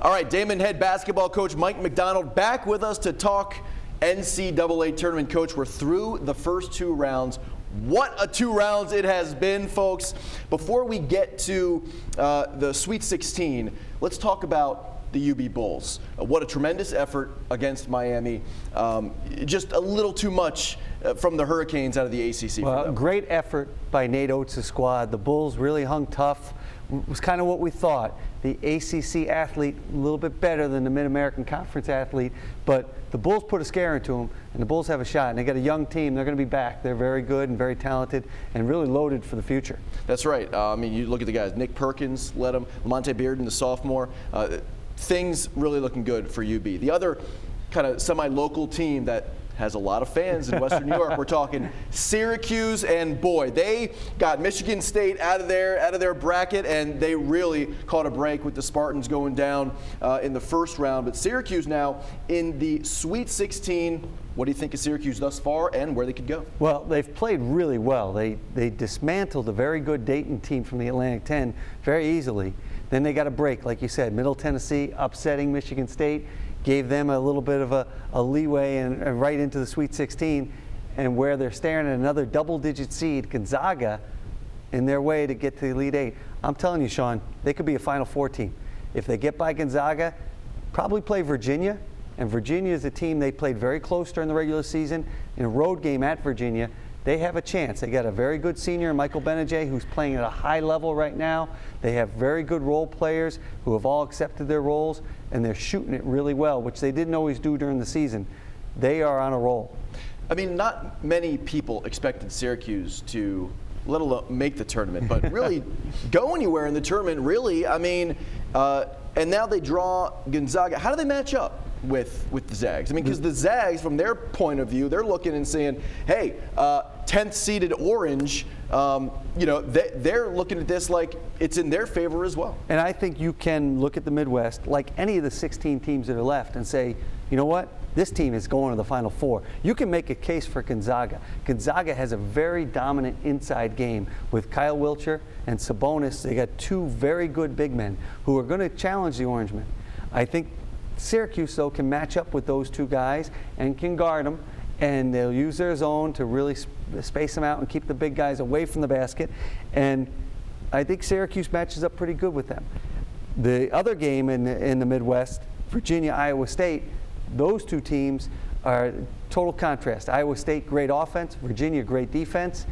All right, Damon head basketball coach Mike McDonald back with us to talk NCAA tournament. Coach, we're through the first 2 rounds. What a 2 rounds it has been, folks. Before we get to the Sweet 16, let's talk about the UB Bulls. What a tremendous effort against Miami. Just a little too much from the Hurricanes out of the ACC. Well, great effort by Nate Oates' squad. The Bulls really hung tough. It was kind of what we thought. The ACC athlete a little bit better than the Mid-American Conference athlete, but the Bulls put a scare into them, and the Bulls have a shot. And they got a young team. They're going to be back. They're very good and very talented and really loaded for the future. That's right. I mean, you look at the guys. Nick Perkins led them. Lamonte Bearden, the sophomore. Things really looking good for UB. The other kind of semi-local team that has a lot of fans in Western New York. We're talking Syracuse, and boy, they got Michigan State out of their bracket, and they really caught a break with the Spartans going down in the first round. But Syracuse now in the Sweet 16. What do you think of Syracuse thus far and where they could go? Well, they've played really well. They dismantled a very good Dayton team from the Atlantic 10 very easily. Then they got a break, like you said, Middle Tennessee upsetting Michigan State. Gave them a little bit of a leeway and right into the Sweet 16, and where they're staring at another double-digit seed, Gonzaga, in their way to get to the Elite Eight. I'm telling you, Sean, they could be a Final Four team. If they get by Gonzaga, probably play Virginia, and Virginia is a team they played very close during the regular season. In a road game at Virginia, they have a chance. They got a very good senior, Michael Benajay, who's playing at a high level right now. They have very good role players who have all accepted their roles, and they're shooting it really well, which they didn't always do during the season. They are on a roll. I mean, not many people expected Syracuse to, let alone make the tournament, but really go anywhere in the tournament, really. I mean, and now they draw Gonzaga. How do they match up with the Zags? I mean, because the Zags, from their point of view, they're looking and saying, hey, 10th seeded Orange, you know, they're looking at this like it's in their favor as well. And I think you can look at the Midwest, like any of the 16 teams that are left, and say, you know what? This team is going to the Final Four. You can make a case for Gonzaga. Gonzaga has a very dominant inside game with Kyle Wiltshire and Sabonis. They got 2 very good big men who are going to challenge the Orangemen. I think Syracuse, though, can match up with those 2 guys and can guard them, and they'll use their zone to really space them out and keep the big guys away from the basket. And I think Syracuse matches up pretty good with them. The other game in the Midwest, Virginia, Iowa State, those 2 teams are total contrast. Iowa State, great offense. Virginia, great defense.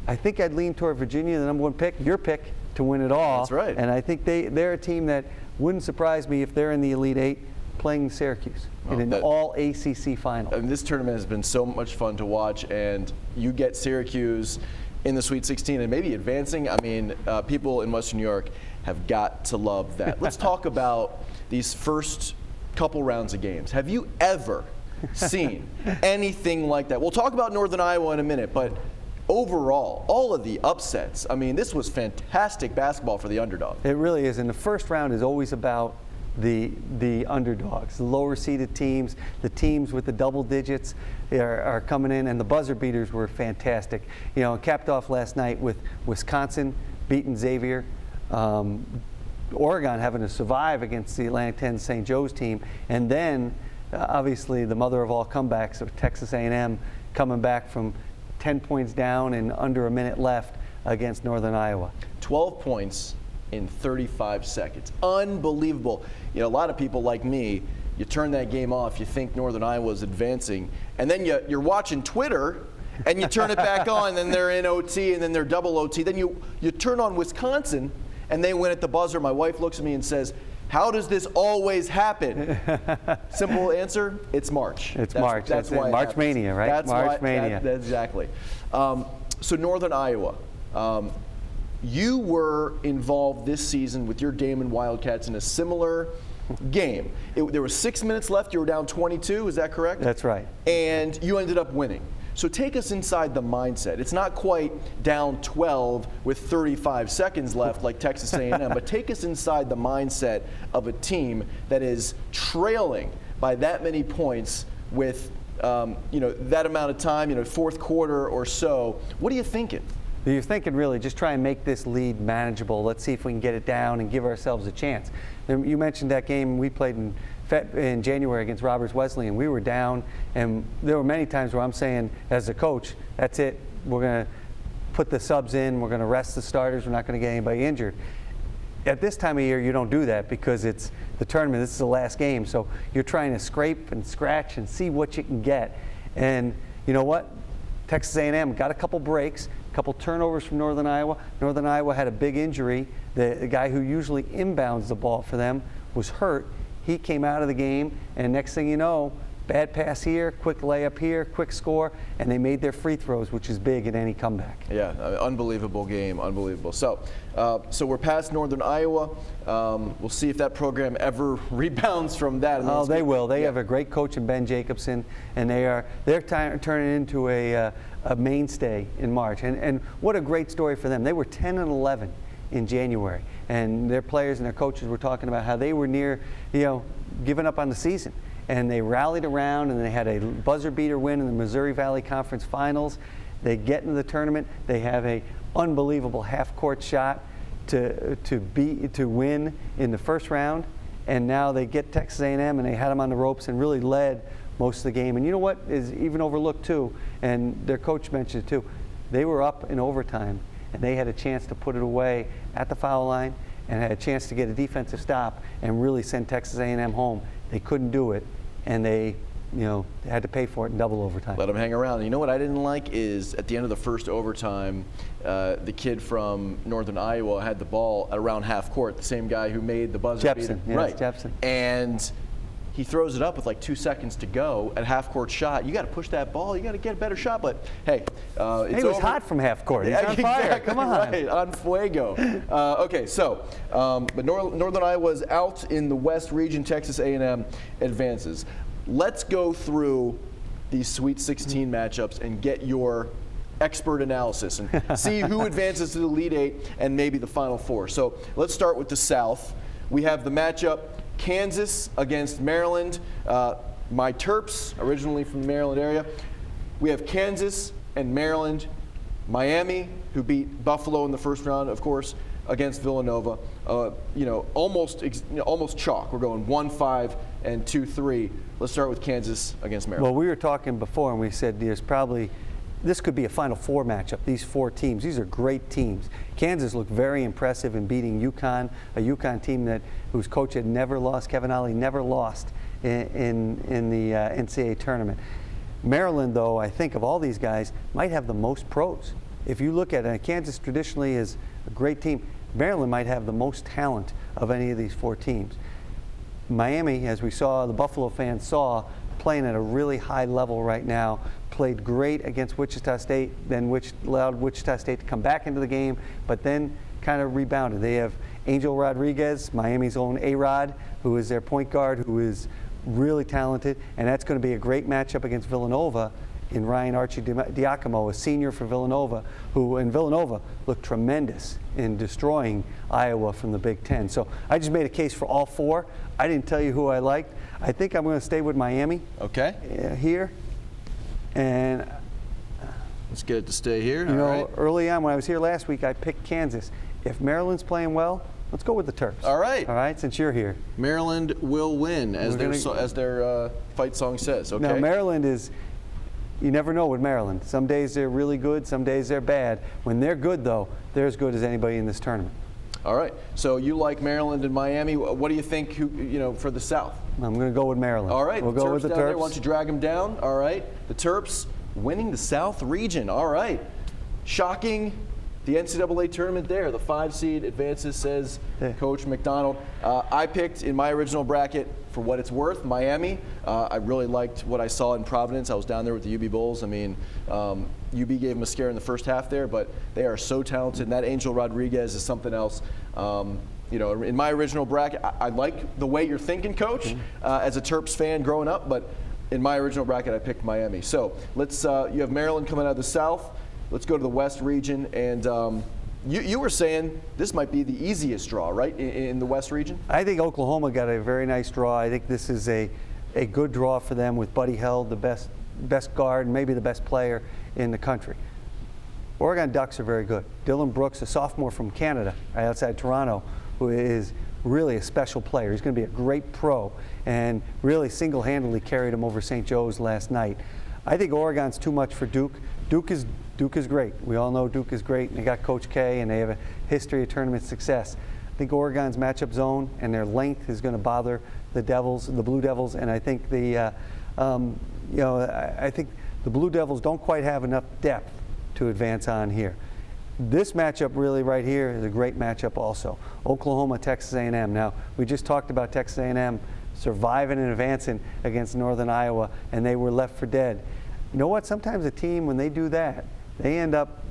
I think I'd lean toward Virginia, the #1 pick, your pick, to win it all. That's right. And I think they're a team that wouldn't surprise me if they're in the Elite Eight playing Syracuse in an all-ACC final. I mean, this tournament has been so much fun to watch, and you get Syracuse in the Sweet 16 and maybe advancing. I mean, people in Western New York have got to love that. Let's talk about these first couple rounds of games. Have you ever seen anything like that? We'll talk about Northern Iowa in a minute, but overall, all of the upsets, I mean, this was fantastic basketball for the underdog. It really is, and the first round is always about the underdogs, the lower seeded teams, the teams with the double digits are coming in, and the buzzer beaters were fantastic. You know, capped off last night with Wisconsin beating Xavier, Oregon having to survive against the Atlantic 10 St. Joe's team, and then obviously the mother of all comebacks of Texas A&M coming back from 10 points down and under a minute left against Northern Iowa. 12 points in 35 seconds. Unbelievable. You know, a lot of people like me, you turn that game off, you think Northern Iowa is advancing, and then you're watching Twitter, and you turn it back on, and they're in OT, and then they're double OT. Then you turn on Wisconsin, and they win at the buzzer. My wife looks at me and says, how does this always happen? Simple answer, it's March. It's March. That's why March Mania, right? That's March Mania. Exactly. So Northern Iowa, you were involved this season with your Damon Wildcats in a similar game. There was 6 minutes left. You were down 22. Is that correct? That's right. And you ended up winning. So take us inside the mindset. It's not quite down 12 with 35 seconds left like Texas A&M, but take us inside the mindset of a team that is trailing by that many points with that amount of time, fourth quarter or so. What are you thinking? you're thinking really just try and make this lead manageable. Let's see if we can get it down and give ourselves a chance. And you mentioned that game we played in January against Roberts Wesleyan. We were down, and there were many times where I'm saying, as a coach, that's it. We're going to put the subs in. We're going to rest the starters. We're not going to get anybody injured. At this time of year, you don't do that because it's the tournament. This is the last game, so you're trying to scrape and scratch and see what you can get. And you know what? Texas A&M got a couple breaks, a couple turnovers from Northern Iowa. Northern Iowa had a big injury. The guy who usually inbounds the ball for them was hurt. He came out of the game, and next thing you know, bad pass here, quick layup here, quick score, and they made their free throws, which is big in any comeback. Yeah, unbelievable game, unbelievable. So we're past Northern Iowa. We'll see if that program ever rebounds from that. Oh, they will. They have a great coach in Ben Jacobson, and they're turning into a mainstay in March. And what a great story for them. They were 10-11 in January, and their players and their coaches were talking about how they were near, giving up on the season. And they rallied around, and they had a buzzer beater win in the Missouri Valley Conference Finals. They get into the tournament. They have a unbelievable half-court shot to win in the first round, and now they get Texas A&M, and they had them on the ropes and really led most of the game. And you know what is even overlooked too, and their coach mentioned it too, they were up in overtime, and they had a chance to put it away at the foul line and had a chance to get a defensive stop and really send Texas A&M home. They couldn't do it, and they had to pay for it in double overtime. Let them hang around. You know what I didn't like is at the end of the first overtime, the kid from Northern Iowa had the ball at around half court, the same guy who made the buzzer beater. Yes, right. Jepson. And he throws it up with like 2 seconds to go at half court shot. You got to push that ball. You got to get a better shot. But hey, it's he was hot from half court. He's on fire. Exactly. Come on. Right, on fuego. Okay, so but Northern Iowa is out in the West region. Texas A&M advances. Let's go through these Sweet 16 matchups and get your expert analysis and see who advances to the Elite Eight and maybe the Final Four. So let's start with the South. We have the matchup Kansas against Maryland. My Terps, originally from the Maryland area. We have Kansas and Maryland. Miami, who beat Buffalo in the first round, of course, against Villanova. Almost chalk. We're going 1-5 and 2-3. Let's start with Kansas against Maryland. Well, we were talking before, and we said this could be a Final Four matchup, these four teams. These are great teams. Kansas looked very impressive in beating UConn, a UConn team whose coach had never lost. Kevin Ollie never lost in the NCAA tournament. Maryland, though, I think of all these guys, might have the most pros. If you look at it, Kansas traditionally is a great team. Maryland might have the most talent of any of these four teams. Miami, as we saw, the Buffalo fans saw, playing at a really high level right now, played great against Wichita State, then which allowed Wichita State to come back into the game, but then kind of rebounded. They have Angel Rodriguez, Miami's own A-Rod, who is their point guard, who is really talented, and that's going to be a great matchup against Villanova in Ryan Arcidiacono, a senior for Villanova, who in Villanova looked tremendous in destroying Iowa from the Big Ten. So I just made a case for all four. I didn't tell you who I liked. I think I'm going to stay with Miami. Okay. Here. And let's get it to stay here. Early on when I was here last week, I picked Kansas. If Maryland's playing well, let's go with the Terps. All right. All right, since you're here. Maryland will win, as their fight song says. Okay. Now, Maryland is, you never know with Maryland. Some days they're really good, some days they're bad. When they're good, though, they're as good as anybody in this tournament. All right. So you like Maryland and Miami. What do you think? For the South? I'm going to go with Maryland. All right. We'll go with the Terps. Terps. Why don't you drag them down? All right. The Terps winning the South region. All right. Shocking. The NCAA tournament there. The 5 seed advances, says Coach McDonald. I picked in my original bracket, for what it's worth, Miami. I really liked what I saw in Providence. I was down there with the UB Bulls. I mean, UB gave them a scare in the first half there, but they are so talented. And that Angel Rodriguez is something else. In my original bracket, I like the way you're thinking, Coach, as a Terps fan growing up, but in my original bracket, I picked Miami. So let's, you have Maryland coming out of the South. Let's go to the West region, and you were saying this might be the easiest draw, right, in the West region? I think Oklahoma got a very nice draw. I think this is a good draw for them with Buddy Held, the best guard, maybe the best player in the country. Oregon Ducks are very good. Dylan Brooks, a sophomore from Canada, right outside Toronto, who is really a special player. He's going to be a great pro and really single-handedly carried him over St. Joe's last night. I think Oregon's too much for Duke. Duke is great. We all know Duke is great, and they got Coach K, and they have a history of tournament success. I think Oregon's matchup zone and their length is going to bother the Devils, the Blue Devils, and I think I think the Blue Devils don't quite have enough depth to advance on here. This matchup really right here is a great matchup also. Oklahoma, Texas A&M. Now, we just talked about Texas A&M surviving and advancing against Northern Iowa, and they were left for dead. You know what? Sometimes a team, when they do that, they end up,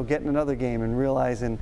getting another game and realizing,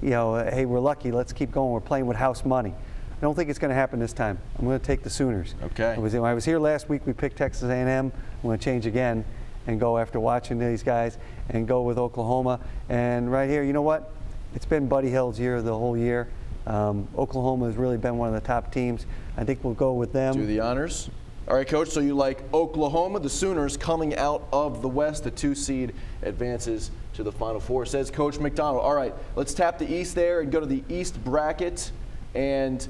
hey, we're lucky. Let's keep going. We're playing with house money. I don't think it's going to happen this time. I'm going to take the Sooners. Okay. When I was here last week, we picked Texas A&M. I'm going to change again and go after watching these guys and go with Oklahoma. And right here, you know what? It's been Buddy Hield's year the whole year. Oklahoma has really been one of the top teams. I think we'll go with them. Do the honors. All right, Coach, so you like Oklahoma, the Sooners coming out of the West. The 2 seed advances to the Final Four, says Coach McDonald. All right, let's tap the East there and go to the East bracket. And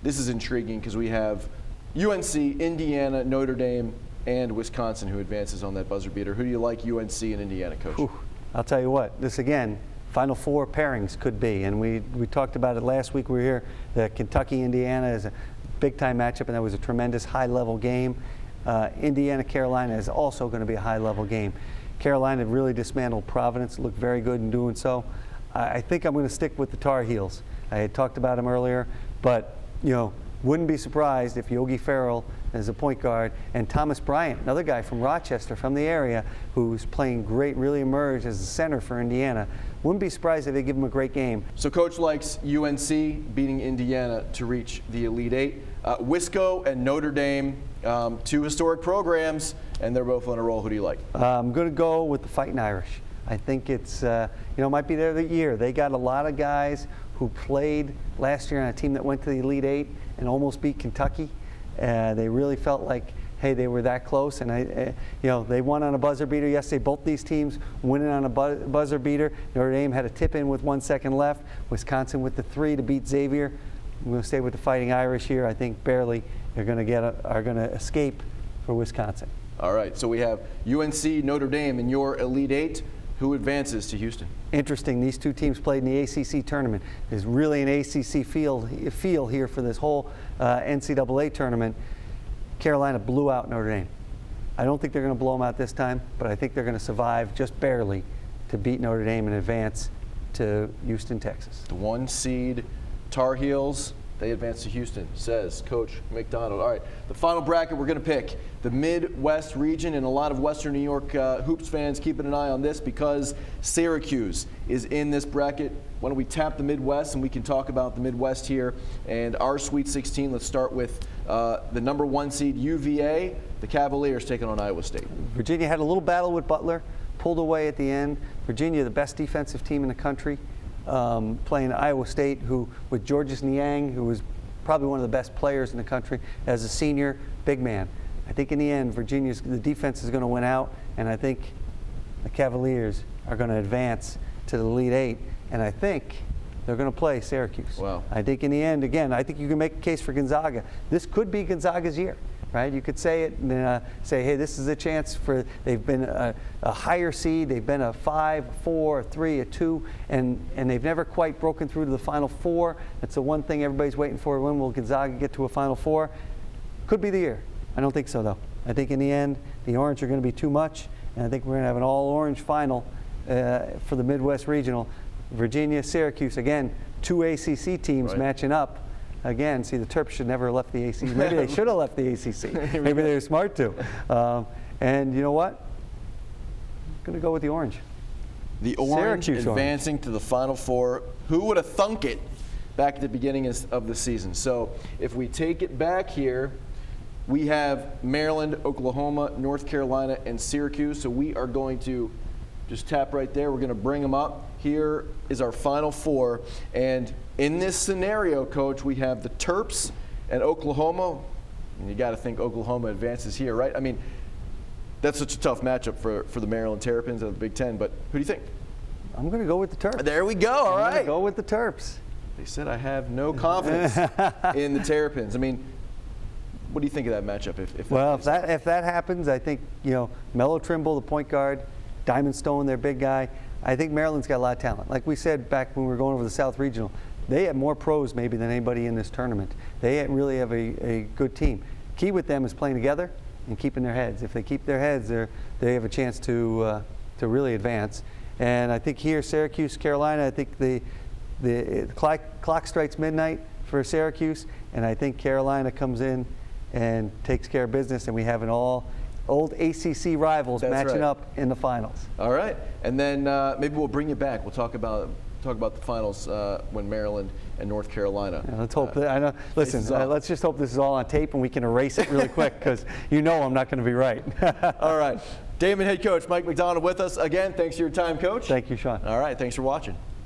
this is intriguing because we have UNC, Indiana, Notre Dame, and Wisconsin who advances on that buzzer beater. Who do you like, UNC and Indiana, Coach? Whew. I'll tell you what, this again, Final Four pairings could be. And we talked about it last week we were here, that Kentucky-Indiana is a big-time matchup, and that was a tremendous high-level game. Indiana-Carolina is also going to be a high-level game. Carolina really dismantled Providence, looked very good in doing so. I think I'm going to stick with the Tar Heels. I had talked about them earlier, but, wouldn't be surprised if Yogi Ferrell as a point guard and Thomas Bryant, another guy from Rochester, from the area, who's playing great, really emerged as a center for Indiana. Wouldn't be surprised if they give him a great game. So Coach likes UNC beating Indiana to reach the Elite Eight. Wisco and Notre Dame, 2 historic programs, and they're both on a roll. Who do you like? I'm going to go with the Fighting Irish. I think it's, might be their year. They got a lot of guys who played last year on a team that went to the Elite Eight and almost beat Kentucky. They really felt like, hey, they were that close, and they won on a buzzer beater yesterday. Both these teams winning on a buzzer beater. Notre Dame had a tip in with 1 second left. Wisconsin with the 3 to beat Xavier. I'm going to stay with the Fighting Irish here. I think barely are going to escape for Wisconsin. All right, so we have UNC, Notre Dame in your Elite Eight. Who advances to Houston? Interesting. These 2 teams played in the ACC tournament. There's really an ACC feel here for this whole NCAA tournament. Carolina blew out Notre Dame. I don't think they're going to blow them out this time, but I think they're going to survive just barely to beat Notre Dame and advance to Houston, Texas. The 1 seed Tar Heels, they advance to Houston, says Coach McDonald. All right, the final bracket we're going to pick, the Midwest region, and a lot of Western New York Hoops fans keeping an eye on this because Syracuse is in this bracket. Why don't we tap the Midwest, and we can talk about the Midwest here and our Sweet 16. Let's start with the number 1 seed UVA, the Cavaliers taking on Iowa State. Virginia had a little battle with Butler, pulled away at the end. Virginia, the best defensive team in the country. Playing Iowa State, who with Georges Niang, who was probably one of the best players in the country as a senior, big man. I think in the end, the defense is going to win out, and I think the Cavaliers are going to advance to the Elite Eight, and I think they're going to play Syracuse. Wow. I think in the end, again, I think you can make a case for Gonzaga. This could be Gonzaga's year. Right? You could say it and say, hey, this is a chance for, they've been a higher seed, they've been a 5, 4, 3, a 2, and they've never quite broken through to the Final Four. That's the one thing everybody's waiting for. When will Gonzaga get to a Final Four? Could be the year. I don't think so, though. I think in the end, the Orange are going to be too much, and I think we're going to have an all-orange final for the Midwest Regional. Virginia, Syracuse, again, 2 ACC teams matching up. Again, see, the Terps should never have left the ACC. Maybe they should have left the ACC. Maybe they were smart to. And you know what? I'm going to go with the Orange. The Orange Syracuse advancing to the Final Four. Who would have thunk it back at the beginning of the season? So if we take it back here, we have Maryland, Oklahoma, North Carolina, and Syracuse. So we are going to just tap right there. We're going to bring them up. Here is our Final Four. And in this scenario, Coach, we have the Terps and Oklahoma. And you got to think Oklahoma advances here, right? I mean, that's such a tough matchup for the Maryland Terrapins of the Big Ten. But who do you think? I'm going to go with the Terps. There we go. All I'm going right. to go with the Terps. They said I have no confidence in the Terrapins. I mean, what do you think of that matchup? Well, if that happens, I think, Mello Trimble, the point guard, Diamond Stone, their big guy. I think Maryland's got a lot of talent. Like we said back when we were going over the South Regional, they have more pros maybe than anybody in this tournament. They really have a good team. Key with them is playing together and keeping their heads. If they keep their heads, they have a chance to really advance. And I think here, Syracuse, Carolina, I think the clock strikes midnight for Syracuse, and I think Carolina comes in and takes care of business, and we have an all old ACC rivals matching up in the finals. All right, and then maybe we'll bring you back. We'll talk about the finals when Maryland and North Carolina. Yeah, let's hope that. I know. Listen, let's just hope this is all on tape and we can erase it really quick, because I'm not going to be right. All right, Damon head coach Mike McDonald with us again. Thanks for your time, Coach. Thank you, Sean. All right, thanks for watching.